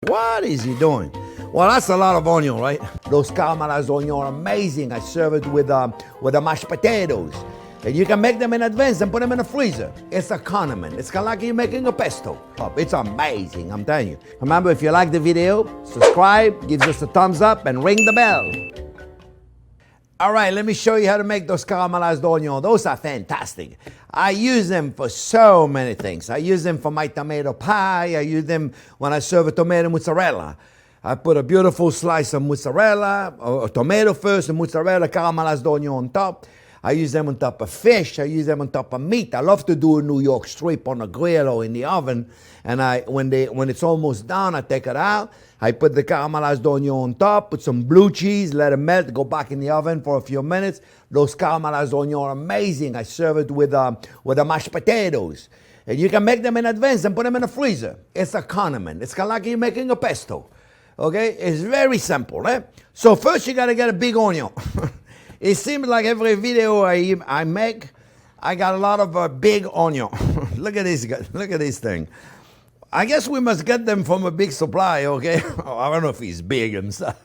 what is he doing? Well, that's a lot of onion, right? Those caramelized onion are amazing. I serve it with the mashed potatoes. And you can make them in advance and put them in the freezer. It's a condiment. It's kind of like you're making a pesto. It's amazing, I'm telling you. Remember, if you like the video, subscribe, give us a thumbs up, and ring the bell. All right, let me show you how to make those caramelized onions. Those are fantastic. I use them for so many things. I use them for my tomato pie. I use them when I serve a tomato mozzarella. I put a beautiful slice of mozzarella, or tomato first, and mozzarella caramelized onion on top. I use them on top of fish. I use them on top of meat. I love to do a New York strip on a grill or in the oven. And when it's almost done, I take it out. I put the caramelized onion on top, put some blue cheese, let it melt, go back in the oven for a few minutes. Those caramelized onions are amazing. I serve it with the mashed potatoes. And you can make them in advance and put them in the freezer. It's a condiment. It's kind of like you're making a pesto. Okay? It's very simple, right? So first you got to get a big onion. It seems like every video I make, I got a lot of big onion. Look at this guy. Look at this thing. I guess we must get them from a big supply, okay? I don't know if he's big and stuff.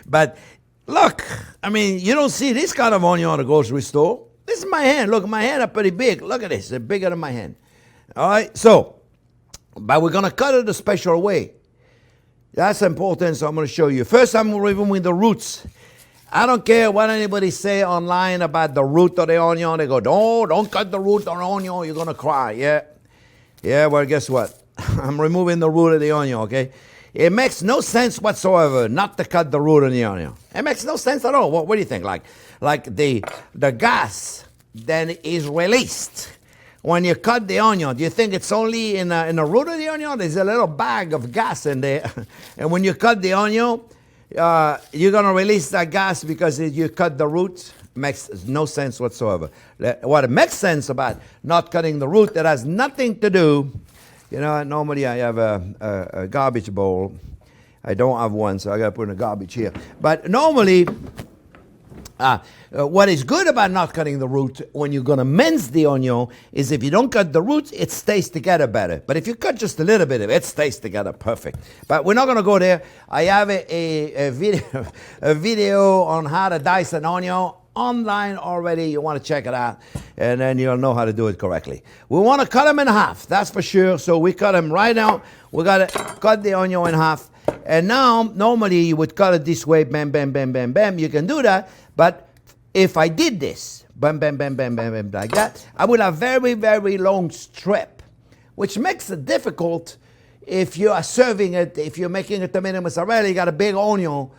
But look, I mean, you don't see this kind of onion at the grocery store. This is my hand. Look, my hand are pretty big. Look at this. They're bigger than my hand. All right? So, but we're going to cut it a special way. That's important, so I'm going to show you. First, I'm removing the roots. I don't care what anybody say online about the root of the onion. They go, no, don't cut the root of the onion. You're going to cry. Yeah, well, guess what? I'm removing the root of the onion, okay? It makes no sense whatsoever not to cut the root of the onion. It makes no sense at all. What do you think? Like the gas then is released when you cut the onion. Do you think it's only in the root of the onion? There's a little bag of gas in there. And when you cut the onion, you're going to release that gas because you cut the root. Makes no sense whatsoever. What makes sense about not cutting the root, that has nothing to do. You know, normally I have a garbage bowl. I don't have one, so I got to put in the garbage here. But normally, what is good about not cutting the root when you're going to mince the onion is if you don't cut the roots, it stays together better. But if you cut just a little bit of it, it stays together perfect. But we're not going to go there. I have a video on how to dice an onion online already. You want to check it out, and then you'll know how to do it correctly. We want to cut them in half, that's for sure. So we cut them right now. We got to cut the onion in half. And now, normally you would cut it this way, bam, bam, bam, bam, bam. You can do that. But if I did this, bam, bam, bam, bam, bam, bam, like that, I would have very, very long strip, which makes it difficult if you are serving it. If you're making a tomato mozzarella, you got a big onion,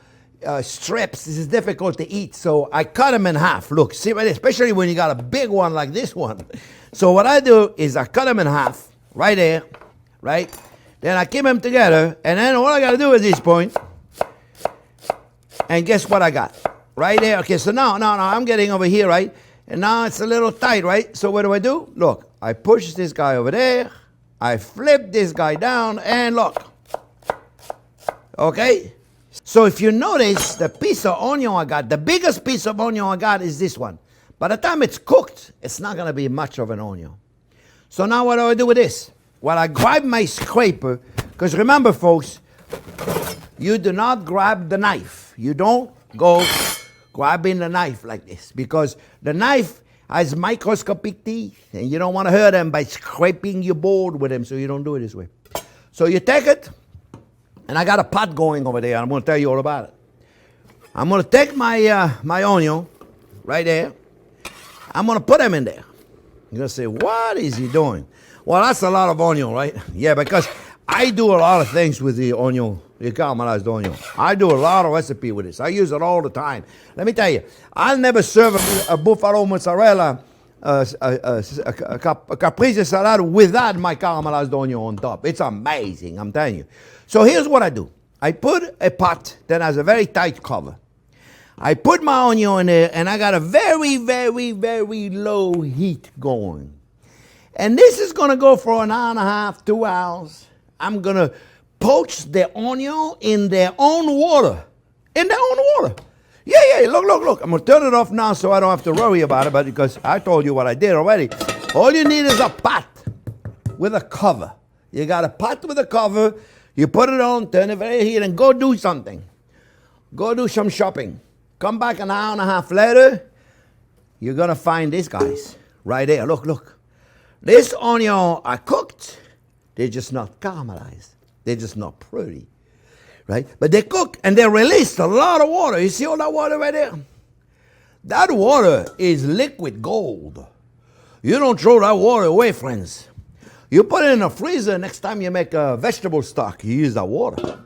strips. This is difficult to eat, so I cut them in half. Look, see right there, especially when you got a big one like this one. So what I do is I cut them in half, right there, right? Then I keep them together, and then all I got to do is this point, and guess what I got? Right there. Okay, so now I'm getting over here, right? And now it's a little tight, right? So what do? Look, I push this guy over there, I flip this guy down, and look. Okay? So if you notice, the piece of onion I got, the biggest piece of onion I got is this one. By the time it's cooked, it's not going to be much of an onion. So now what do I do with this? Well, I grab my scraper, because remember, folks, you do not grab the knife. You don't go grabbing the knife like this, because the knife has microscopic teeth, and you don't want to hurt them by scraping your board with them, so you don't do it this way. So you take it, and I got a pot going over there. I'm going to tell you all about it. I'm going to take my my onion right there. I'm going to put them in there. You're going to say, what is he doing? Well, that's a lot of onion, right? Yeah, because I do a lot of things with the onion, the caramelized onion. I do a lot of recipe with this. I use it all the time. Let me tell you, I'll never serve a buffalo mozzarella, a caprese salad without my caramelized onion on top. It's amazing, I'm telling you. So here's what I do. I put a pot that has a very tight cover. I put my onion in there, and I got a very, very, very low heat going. And this is going to go for an hour and a half, 2 hours. I'm going to poach the onion in their own water. In their own water. Yeah, look. I'm going to turn it off now so I don't have to worry about it, but because I told you what I did already. All you need is a pot with a cover. You got a pot with a cover. You put it on, turn it very heat, and go do something. Go do some shopping. Come back an hour and a half later, you're going to find these guys right there. Look, look. This onion are cooked. They're just not caramelized. They're just not pretty, right? But they cook and they release a lot of water. You see all that water right there? That water is liquid gold. You don't throw that water away, friends. You put it in a freezer. Next time you make a vegetable stock, you use that water.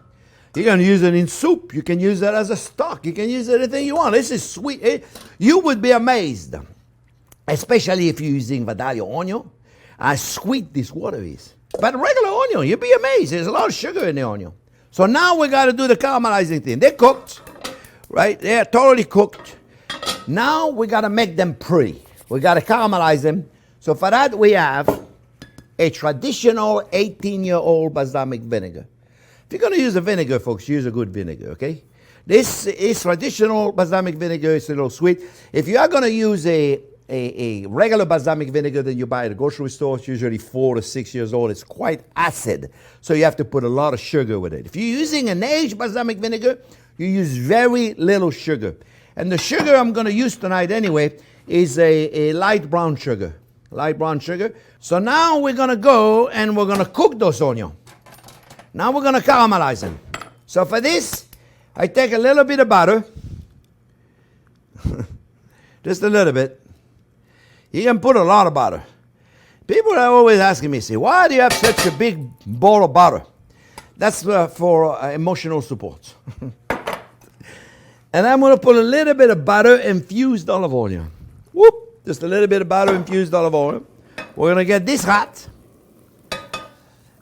You can use it in soup. You can use it as a stock. You can use anything you want. This is sweet. You would be amazed, especially if you're using Vidalia onion, how sweet this water is. But regular onion, you'd be amazed. There's a lot of sugar in the onion. So now we got to do the caramelizing thing. They're cooked, right? They're totally cooked. Now we got to make them pretty. We got to caramelize them. So for that we have a traditional 18-year-old balsamic vinegar. If you're going to use a vinegar, folks, use a good vinegar, okay? This is traditional balsamic vinegar. It's a little sweet. If you are going to use a regular balsamic vinegar that you buy at the grocery store, it's usually 4 to 6 years old. It's quite acid, so you have to put a lot of sugar with it. If you're using an aged balsamic vinegar, you use very little sugar. And the sugar I'm going to use tonight anyway is a light brown sugar. Light brown sugar. So now we're going to go and we're going to cook those onions. Now we're going to caramelize them. So for this, I take a little bit of butter. Just a little bit. You can put a lot of butter. People are always asking me, say, why do you have such a big bowl of butter? That's for emotional support. And I'm going to put a little bit of butter infused olive oil. Whoop! Just a little bit of butter infused olive oil. We're going to get this hot.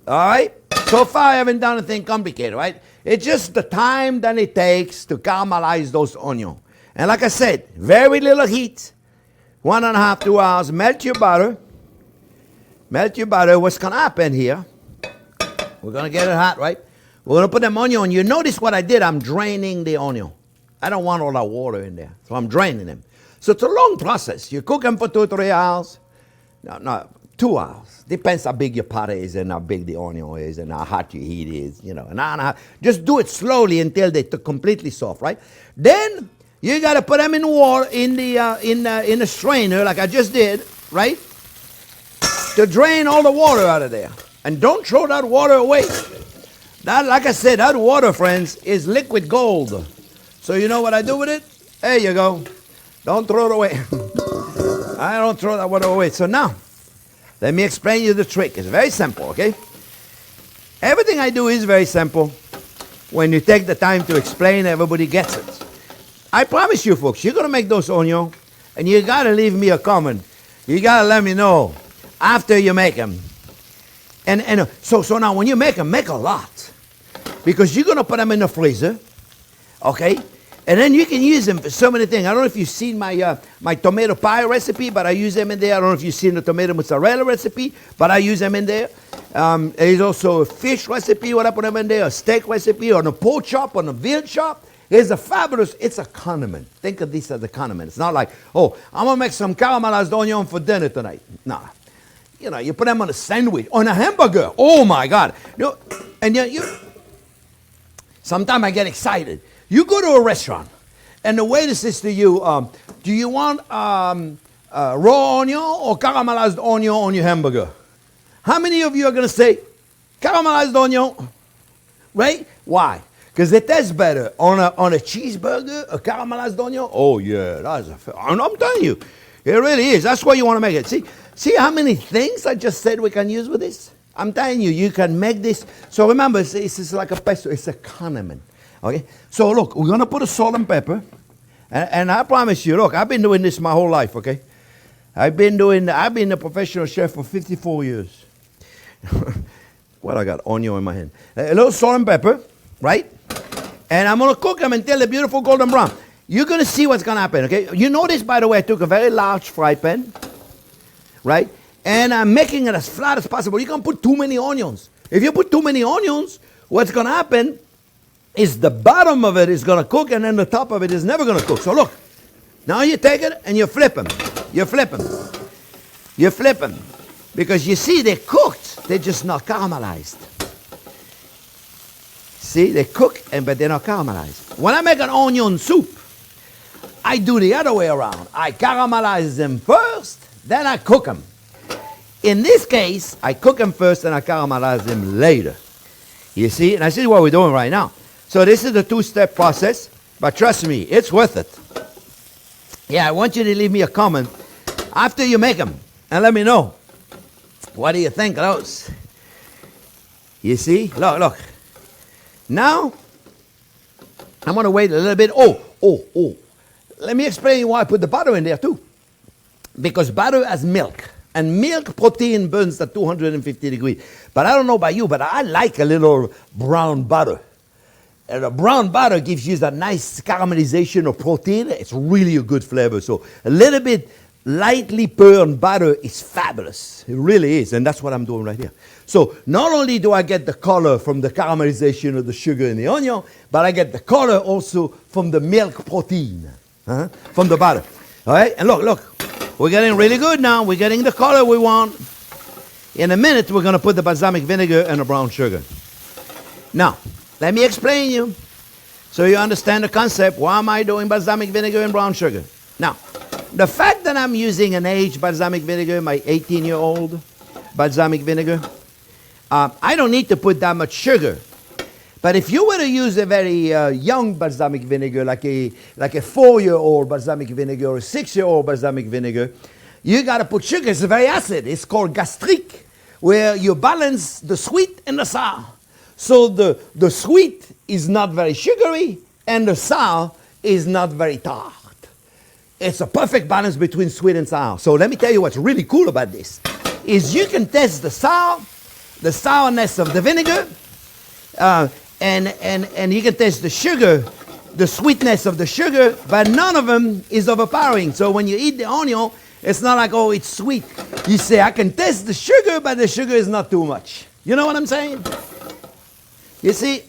All right? So far, I haven't done anything complicated, right? It's just the time that it takes to caramelize those onions. And like I said, very little heat. 1.5 to 2 hours. Melt your butter. Melt your butter. What's going to happen here? We're going to get it hot, right? We're going to put them onion on. You notice what I did? I'm draining the onion. I don't want all that water in there, so I'm draining them. So it's a long process. You cook them for 2 or 3 hours. No, 2 hours. Depends how big your pot is and how big the onion is and how hot your heat is, you know. Just do it slowly until they're completely soft, right? Then you got to put them in water in the strainer like I just did, right? To drain all the water out of there. And don't throw that water away. That, like I said, that water, friends, is liquid gold. So you know what I do with it? There you go. Don't throw it away. I don't throw that water away. So now, let me explain you the trick. It's very simple, okay? Everything I do is very simple. When you take the time to explain, everybody gets it. I promise you, folks, you're going to make those onions, and you got to leave me a comment. You got to let me know after you make them. And so now when you make them, make a lot. Because you're going to put them in the freezer, okay? And then you can use them for so many things. I don't know if you've seen my my tomato pie recipe, but I use them in there. I don't know if you've seen the tomato mozzarella recipe, but I use them in there. There's also a fish recipe, what I put them in there, a steak recipe, or a pork chop, or a veal chop. It's a condiment. Think of this as a condiment. It's not like, oh, I'm going to make some caramelized onion for dinner tonight. No. You know, you put them on a sandwich, on a hamburger. Oh, my God. Sometimes I get excited. You go to a restaurant, and the waiter says to you, do you want raw onion or caramelized onion on your hamburger? How many of you are going to say caramelized onion? Right? Why? Because it tastes better on a cheeseburger, a caramelized onion. Oh, yeah, I'm telling you, it really is. That's why you want to make it. See how many things I just said we can use with this? I'm telling you, you can make this. So remember, it's like a pesto. It's a condiment. Okay, so look, we're going to put a salt and pepper. And I promise you, look, I've been doing this my whole life, okay? I've been a professional chef for 54 years. Well, I got onion in my hand. A little salt and pepper, right? And I'm going to cook them until they're beautiful golden brown. You're going to see what's going to happen, okay? You notice, by the way, I took a very large fry pan, right? And I'm making it as flat as possible. You can't put too many onions. If you put too many onions, what's going to happen is the bottom of it is going to cook, and then the top of it is never going to cook. So look, now you take it and you flip them. You flip them. You flip them. Because you see, they're cooked. They're just not caramelized. See, they cook, but they're not caramelized. When I make an onion soup, I do the other way around. I caramelize them first, then I cook them. In this case, I cook them first and I caramelize them later. You see, and this is what we're doing right now. So this is the two-step process, but trust me, it's worth it. Yeah, I want you to leave me a comment after you make them and let me know. What do you think of those? You see? Look. Now, I'm going to wait a little bit. Oh. Let me explain why I put the butter in there too. Because butter has milk. And milk protein burns at 250 degrees. But I don't know about you, but I like a little brown butter. And the brown butter gives you that nice caramelization of protein. It's really a good flavor. So a little bit lightly burned butter is fabulous. It really is. And that's what I'm doing right here. So not only do I get the color from the caramelization of the sugar in the onion, but I get the color also from the milk protein, from the butter. All right? And look. We're getting really good now. We're getting the color we want. In a minute, we're going to put the balsamic vinegar and the brown sugar. Now, let me explain you so you understand the concept. Why am I doing balsamic vinegar and brown sugar? Now, the fact that I'm using an aged balsamic vinegar, my 18-year-old balsamic vinegar, I don't need to put that much sugar. But if you were to use a very young balsamic vinegar, like a 4-year-old balsamic vinegar or a 6-year-old balsamic vinegar, you got to put sugar. It's very acid. It's called gastrique, where you balance the sweet and the sour. So the sweet is not very sugary, and the sour is not very tart. It's a perfect balance between sweet and sour. So let me tell you what's really cool about this, is you can test the sourness of the vinegar, and you can taste the sugar, the sweetness of the sugar, but none of them is overpowering. So when you eat the onion, it's not like, oh, it's sweet. You say, I can taste the sugar, but the sugar is not too much. You know what I'm saying? You see?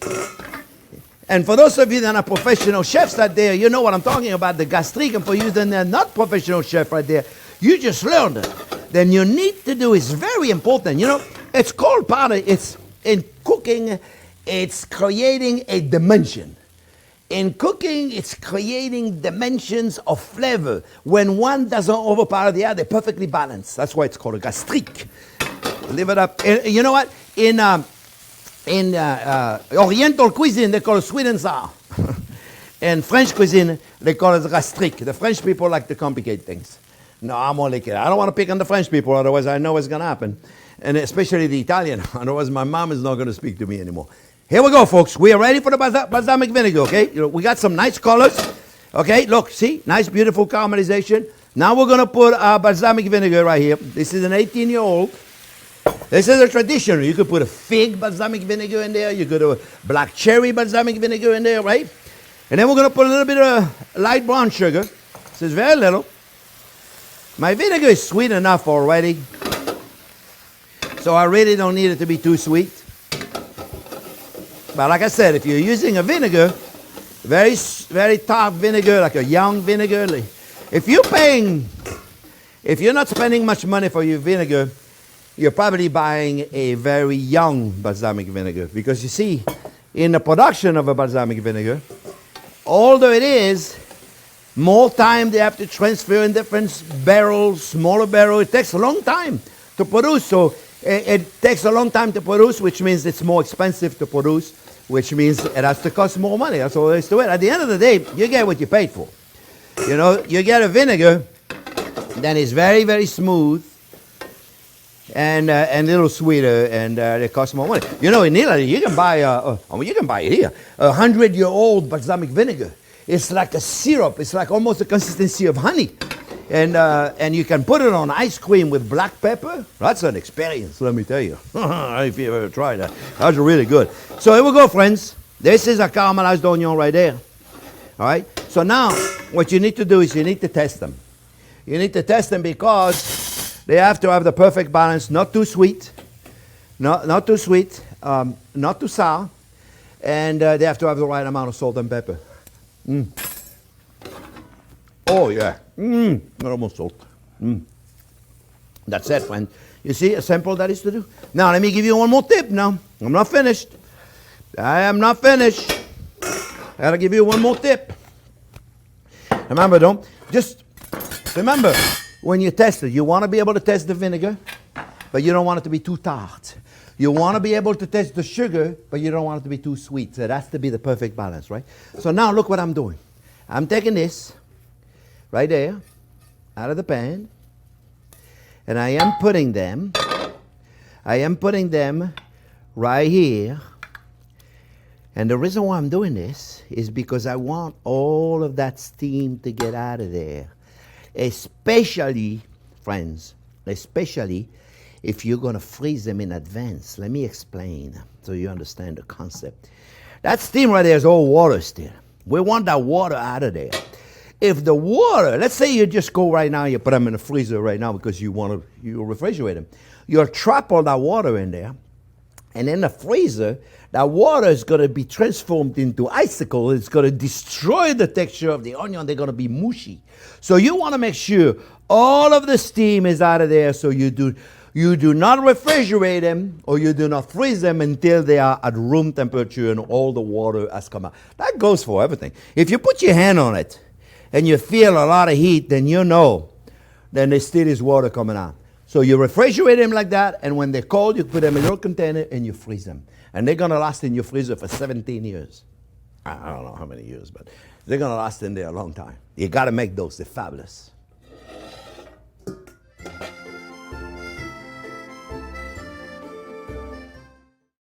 And for those of you that are professional chefs out there, you know what I'm talking about, the gastrique. And for you that are not professional chef right there, you just learned it. Then you need to do is very important. You know, it's called powder. It's in cooking. It's creating a dimension. In cooking, it's creating dimensions of flavor. When one doesn't overpower the other, they're perfectly balanced. That's why it's called a gastrique. Live it up. You know what? In Oriental cuisine, they call it sweet and sour. In French cuisine, they call it gastrique. The French people like to complicate things. No, I'm only kidding. I don't want to pick on the French people, otherwise I know what's going to happen. And especially the Italian, otherwise my mom is not going to speak to me anymore. Here we go, folks. We are ready for the balsamic vinegar, okay? We got some nice colors. Okay, look, see? Nice, beautiful caramelization. Now we're going to put our balsamic vinegar right here. This is an 18-year-old. This is a traditional. You could put a fig balsamic vinegar in there. You could do a black cherry balsamic vinegar in there, right? And then we're going to put a little bit of light brown sugar. This is very little. My vinegar is sweet enough already, so I really don't need it to be too sweet. But like I said, if you're using a vinegar, very, very tart vinegar, like a young vinegar, if you're not spending much money for your vinegar, you're probably buying a very young balsamic vinegar. Because you see, in the production of a balsamic vinegar, older it is, more time they have to transfer in different barrels, smaller barrels. It takes a long time to produce. So it takes a long time to produce, which means it's more expensive to produce, which means it has to cost more money. That's all there is to it. At the end of the day, you get what you paid for. You know, you get a vinegar that is very, very smooth and a little sweeter, and it costs more money. You know, in Italy, you can buy it here, 100-year-old balsamic vinegar. It's like a syrup. It's like almost the consistency of honey. And you can put it on ice cream with black pepper. That's an experience, let me tell you. If you ever tried that. That's really good. So here we go, friends. This is a caramelized onion right there. All right? So now, what you need to do is you need to test them. You need to test them because they have to have the perfect balance. Not too sweet. Not too sweet. Not too sour. And they have to have the right amount of salt and pepper. Oh, yeah. Not almost salt. That's it, friend. You see how simple that is to do? Now, let me give you one more tip now. I'm not finished. I am not finished. I gotta give you one more tip. Remember, remember, when you test it, you want to be able to test the vinegar, but you don't want it to be too tart. You want to be able to test the sugar, but you don't want it to be too sweet. So that's to be the perfect balance, right? So now look what I'm doing. I'm taking this right there out of the pan, and I am putting them right here. And the reason why I'm doing this is because I want all of that steam to get out of there. Especially, friends, especially if you're going to freeze them in advance. Let me explain so you understand the concept. That steam right there is all water still. We want that water out of there. If the water, let's say you just go right now, you put them in the freezer right now because you refrigerate them. You'll trap all that water in there. And in the freezer, that water is going to be transformed into icicle. It's going to destroy the texture of the onion. They're going to be mushy. So you want to make sure all of the steam is out of there. So you do not refrigerate them or you do not freeze them until they are at room temperature and all the water has come out. That goes for everything. If you put your hand on it and you feel a lot of heat, then you know then there still is water coming out. So you refrigerate them like that, and when they're cold, you put them in a little container and you freeze them. And they're going to last in your freezer for 17 years. I don't know how many years, but they're going to last in there a long time. You got to make those. They're fabulous.